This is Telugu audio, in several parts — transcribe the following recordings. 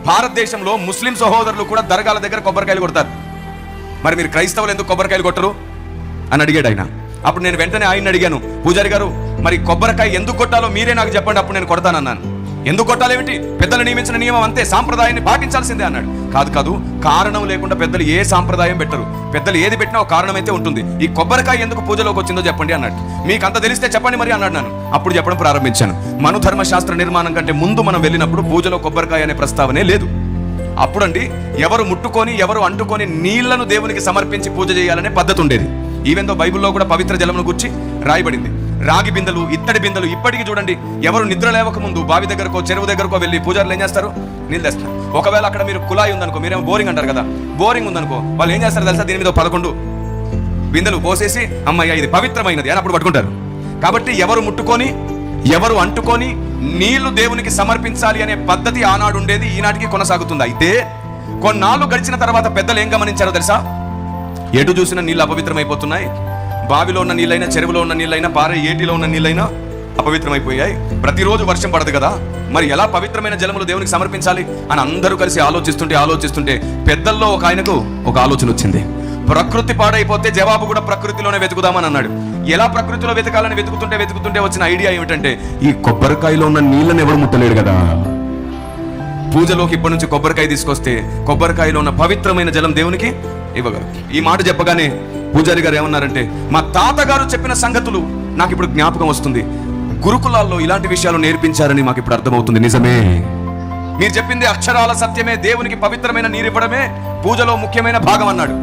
భారతదేశంలో ముస్లిం సహోదరులు కూడా దర్గాల దగ్గర కొబ్బరికాయలు కొడతారు. మరి మీరు క్రైస్తవులు ఎందుకు కొబ్బరికాయలు కొట్టరు అని అడిగాడు ఆయన. అప్పుడు నేను వెంటనే ఆయన అడిగాను, పూజారి గారు మరి కొబ్బరికాయ ఎందుకు కొట్టాలో మీరే నాకు చెప్పండి, అప్పుడు నేను కొడతానన్నాను. ఎందుకు కొట్టాలేమిటి, పెద్దలు నియమించిన నియమం అంతే, సాంప్రదాయాన్ని పాటించాల్సిందే అన్నాడు. కాదు, కారణం లేకుండా పెద్దలు ఏ సాంప్రదాయం పెట్టరు, పెద్దలు ఏది పెట్టినా ఒక కారణం అయితే ఉంటుంది. ఈ కొబ్బరికాయ ఎందుకు పూజలోకి వచ్చిందో చెప్పండి అన్నాడు. మీకు అంత తెలిస్తే చెప్పండి మరి అన్నాడు. నన్ను అప్పుడు చెప్పడం ప్రారంభించాను. మనుధర్మశాస్త్ర నిర్మాణం కంటే ముందు మనం వెళ్ళినప్పుడు పూజలో కొబ్బరికాయ అనే ప్రస్తావనే లేదు. అప్పుడండి ఎవరు ముట్టుకొని ఎవరు అంటుకొని నీళ్లను దేవునికి సమర్పించి పూజ చేయాలనే పద్ధతి ఉండేది. ఈవెందో బైబిల్లో కూడా పవిత్ర జలమును గురించి రాయబడింది. రాగి బిందెలు, ఇత్తడి బిందెలు ఇప్పటికీ చూడండి, ఎవరు నిద్ర లేవక ముందు బావి దగ్గరకో చెరువు దగ్గరకో వెళ్ళి పూజారులు ఏం చేస్తారు, నీళ్ళు తెస్తారు. ఒకవేళ అక్కడ మీరు కుళాయి ఉందనుకో, మీరేమో బోరింగ్ అంటారు కదా, బోరింగ్ ఉందనుకో, వాళ్ళు ఏం చేస్తారు తెలుసా, దీని మీద 11 బిందెలు పోసేసి అమ్మయ్య ఇది పవిత్రమైనది అని అప్పుడు పట్టుకుంటారు. కాబట్టి ఎవరు ముట్టుకొని ఎవరు అంటుకొని నీళ్లు దేవునికి సమర్పించాలి అనే పద్ధతి ఆనాడు ఉండేది, ఈనాటికి కొనసాగుతుంది. అయితే కొన్నాళ్ళు గడిచిన తర్వాత పెద్దలు ఏం గమనించారో తెలుసా, ఎటు చూసినా నీళ్ళు అపవిత్రమైపోతున్నాయి. బావిలో ఉన్న నీళ్ళైనా, చెరువులో ఉన్న నీళ్ళైనా, పారే ఏటిలో ఉన్న నీళ్ళైనా అపవిత్రమైపోయాయి. ప్రతిరోజు వర్షం పడదు కదా, మరి ఎలా పవిత్రమైన జలములు దేవునికి సమర్పించాలి అని అందరూ కలిసి ఆలోచిస్తుంటే పెద్దల్లో ఒక ఆయనకు ఒక ఆలోచన వచ్చింది. ప్రకృతి పాడైపోతే జవాబు కూడా ప్రకృతిలోనే వెతుకుదామని అన్నాడు. ఎలా ప్రకృతిలో వెతకాలని వెతుకుతుంటే వచ్చిన ఐడియా ఏమిటంటే, ఈ కొబ్బరికాయలో ఉన్న నీళ్ళని ఎవరు ముట్టలేడు కదా, పూజలోకి ఇప్పటి నుంచి కొబ్బరికాయ తీసుకొస్తే కొబ్బరికాయలో ఉన్న పవిత్రమైన జలం దేవునికి ఇవ్వగలరు. ఈ మాట చెప్పగానే పూజారి గారు ఏమన్నారంటే, మా తాతగారు చెప్పిన సంగతులు నాకు ఇప్పుడు జ్ఞాపకం వస్తుంది. గురుకులాల్లో ఇలాంటి విషయాలు నేర్పించారని మాకు ఇప్పుడు అర్థమవుతుంది. నిజమే, మీరు చెప్పింది అక్షరాల సత్యమే, దేవునికి పవిత్రమైన నీరు ఇవ్వడమే పూజలో ముఖ్యమైన భాగం అన్నాడు.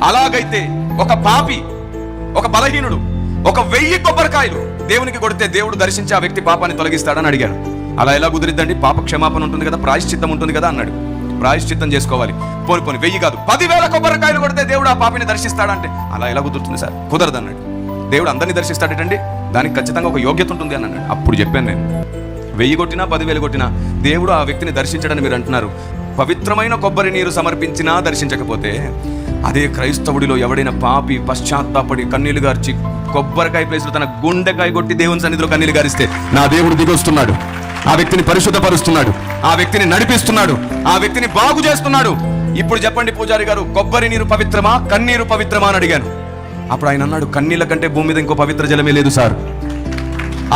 అలాగైతే ఒక పాపి, ఒక బలహీనుడు 1000 కొబ్బరికాయలు దేవునికి కొడితే దేవుడు దర్శించి ఆ వ్యక్తి పాపాన్ని తొలగిస్తాడని అడిగాడు. అలా ఎలా కుదిరిద్దండి, పాప క్షమాపణ ఉంటుంది కదా, ప్రాయశ్చిత్తం ఉంటుంది కదా అన్నాడు. ప్రాయశ్చిత్తం చేసుకోవాలి. పోని 1000 కాదు 10,000 కొబ్బరికాయలు కొడితే దేవుడు ఆ పాపిని దర్శిస్తాడంటే అలా ఎలా కుదురుతుంది సార్, కుదరదు అన్నాడు. దేవుడు అందరినీ దర్శిస్తాడటండి, దానికి ఖచ్చితంగా ఒక యోగ్యత ఉంటుంది అని అన్నాడు. అప్పుడు చెప్పాను నేను, 1000 కొట్టినా 10,000 కొట్టినా దేవుడు ఆ వ్యక్తిని దర్శించడని మీరు అంటున్నారు. పవిత్రమైన కొబ్బరి నీరు సమర్పించినా దర్శించకపోతే అదే క్రైస్తవుడిలో ఎవడైనా పాపి పశ్చాత్తాపడి కన్నీళ్లు గార్చి కొబ్బరికాయ ప్లేస్లో తన గుండెకాయ కొట్టి దేవుని సన్నిధిలో కన్నీళ్లు గారిస్తే నా దేవుడు దిగొస్తున్నాడు, ఆ వ్యక్తిని పరిశుద్ధపరుస్తున్నాడు, ఆ వ్యక్తిని నడిపిస్తున్నాడు, ఆ వ్యక్తిని బాగు చేస్తున్నాడు. ఇప్పుడు చెప్పండి పూజారి గారు, కొబ్బరి నీరు పవిత్రమా, కన్నీరు పవిత్రమా అని అడిగాను. అప్పుడు ఆయన అన్నాడు, కన్నీళ్ళ కంటే భూమి మీద ఇంకో పవిత్ర జలమే లేదు సార్,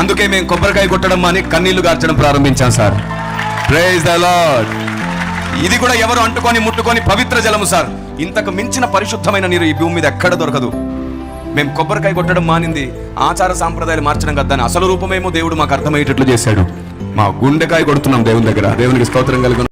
అందుకే మేము కొబ్బరికాయ కొట్టడం అని కన్నీళ్లు గార్చడం ప్రారంభించాం సార్. Praise the lord. ఇది కూడా ఎవరు అంటుకొని ముట్టుకొని పవిత్ర జలము సార్. ఇంతకు మించిన పరిశుద్ధమైన నీరు ఈ భూమి మీద ఎక్కడ దొరకదు. మేము కొబ్బరికాయ కొట్టడం మానింది ఆచార సాంప్రదాయాలు మార్చడం కదా, అసలు రూపమేమో దేవుడు మాకు అర్థమయ్యేటట్లు చేశాడు. మా గుండెకాయ కొడుతున్నాం దేవుని దగ్గర. దేవునికి స్తోత్రం కలుగును.